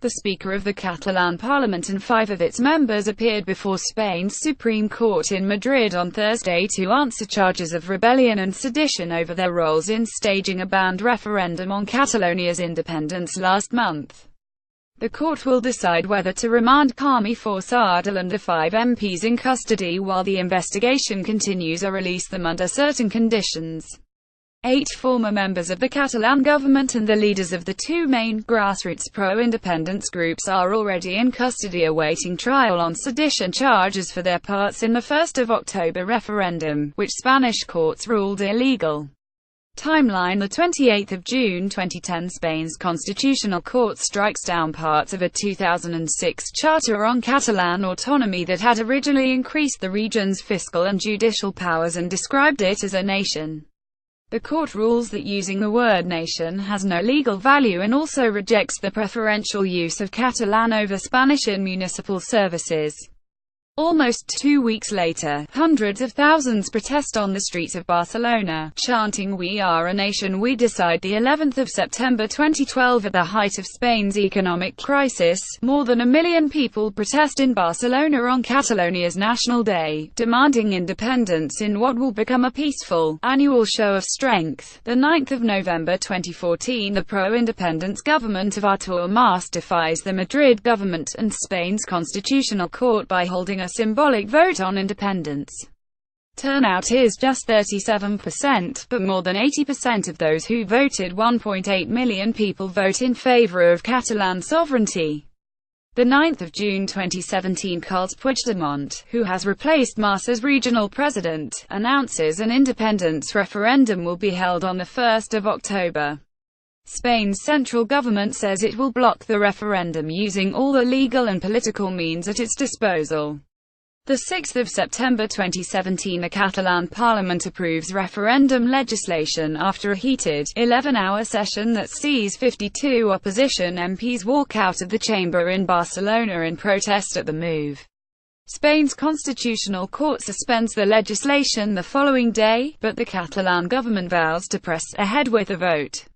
The Speaker of the Catalan Parliament and 5 of its members appeared before Spain's Supreme Court in Madrid on Thursday to answer charges of rebellion and sedition over their roles in staging a banned referendum on Catalonia's independence last month. The court will decide whether to remand Carme Forcadell and the 5 MPs in custody while the investigation continues, or release them under certain conditions. 8 former members of the Catalan government and the leaders of the 2 main grassroots pro-independence groups are already in custody awaiting trial on sedition charges for their parts in the 1st of October referendum, which Spanish courts ruled illegal. Timeline: the 28th of June 2010, Spain's Constitutional Court strikes down parts of a 2006 charter on Catalan autonomy that had originally increased the region's fiscal and judicial powers and described it as a nation. The court rules that using the word nation has no legal value and also rejects the preferential use of Catalan over Spanish in municipal services. Almost 2 weeks later, hundreds of thousands protest on the streets of Barcelona, chanting "We are a nation, we decide." The 11th of September 2012, at the height of Spain's economic crisis, more than 1 million people protest in Barcelona on Catalonia's National Day, demanding independence in what will become a peaceful, annual show of strength. The 9th of November 2014, the pro-independence government of Artur Mas defies the Madrid government and Spain's Constitutional Court by holding a symbolic vote on independence. Turnout is just 37%, but more than 80% of those who voted, 1.8 million people, vote in favor of Catalan sovereignty. The 9th of June 2017, Carles Puigdemont, who has replaced Mas as regional president, announces an independence referendum will be held on the 1st of October. Spain's central government says it will block the referendum using all the legal and political means at its disposal. The 6th of September 2017, the Catalan Parliament approves referendum legislation after a heated, 11-hour session that sees 52 opposition MPs walk out of the chamber in Barcelona in protest at the move. Spain's Constitutional Court suspends the legislation the following day, but the Catalan government vows to press ahead with the vote.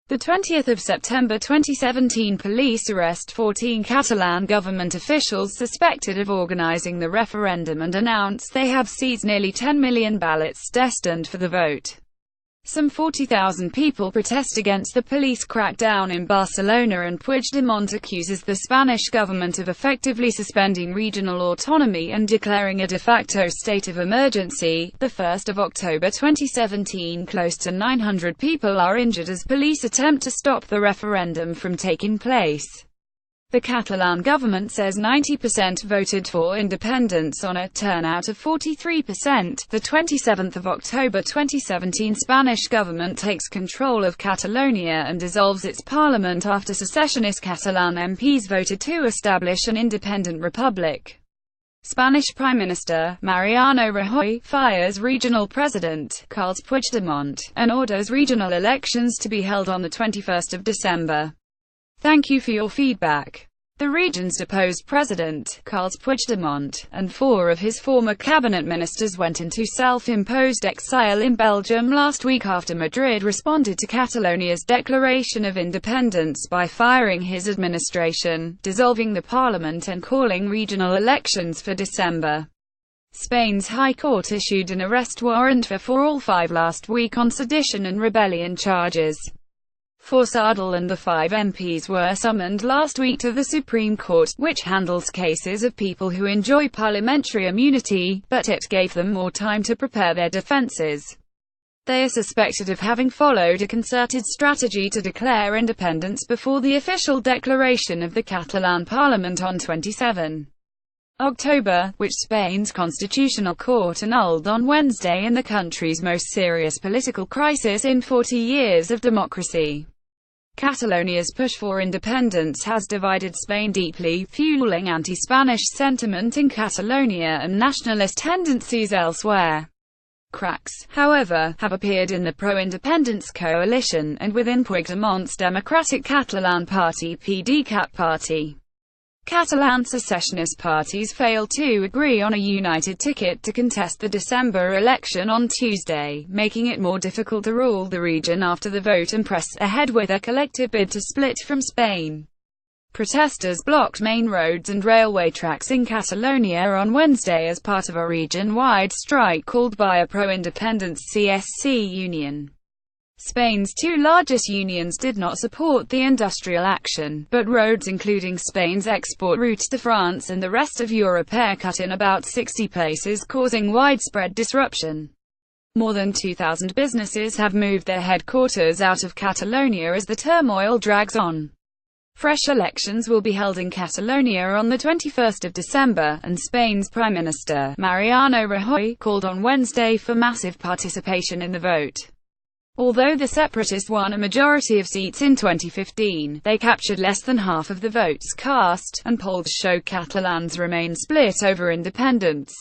The 20th of September 2017, police arrest 14 Catalan government officials suspected of organizing the referendum and announce they have seized nearly 10 million ballots destined for the vote. Some 40,000 people protest against the police crackdown in Barcelona, and Puigdemont accuses the Spanish government of effectively suspending regional autonomy and declaring a de facto state of emergency. The 1st of October 2017, close to 900 people are injured as police attempt to stop the referendum from taking place. The Catalan government says 90% voted for independence on a turnout of 43%. The 27th of October 2017, Spanish government takes control of Catalonia and dissolves its parliament after secessionist Catalan MPs voted to establish an independent republic. Spanish Prime Minister Mariano Rajoy fires regional president Carles Puigdemont and orders regional elections to be held on the 21st of December. Thank you for your feedback. The region's deposed president, Carles Puigdemont, and 4 of his former cabinet ministers went into self-imposed exile in Belgium last week after Madrid responded to Catalonia's declaration of independence by firing his administration, dissolving the parliament and calling regional elections for December. Spain's High Court issued an arrest warrant for all 5 last week on sedition and rebellion charges. Forcadell and the 5 MPs were summoned last week to the Supreme Court, which handles cases of people who enjoy parliamentary immunity, but it gave them more time to prepare their defences. They are suspected of having followed a concerted strategy to declare independence before the official declaration of the Catalan Parliament on 27 October, which Spain's Constitutional Court annulled on Wednesday in the country's most serious political crisis in 40 years of democracy. Catalonia's push for independence has divided Spain deeply, fueling anti-Spanish sentiment in Catalonia and nationalist tendencies elsewhere. Cracks, however, have appeared in the pro-independence coalition, and within Puigdemont's Democratic Catalan Party (PDeCAT) party. Catalan secessionist parties failed to agree on a united ticket to contest the December election on Tuesday, making it more difficult to rule the region after the vote and press ahead with a collective bid to split from Spain. Protesters blocked main roads and railway tracks in Catalonia on Wednesday as part of a region-wide strike called by a pro-independence CSC union. Spain's two largest unions did not support the industrial action, but roads including Spain's export routes to France and the rest of Europe are cut in about 60 places, causing widespread disruption. More than 2,000 businesses have moved their headquarters out of Catalonia as the turmoil drags on. Fresh elections will be held in Catalonia on the 21st of December, and Spain's Prime Minister, Mariano Rajoy, called on Wednesday for massive participation in the vote. Although the separatists won a majority of seats in 2015, they captured less than half of the votes cast, and polls show Catalans remain split over independence.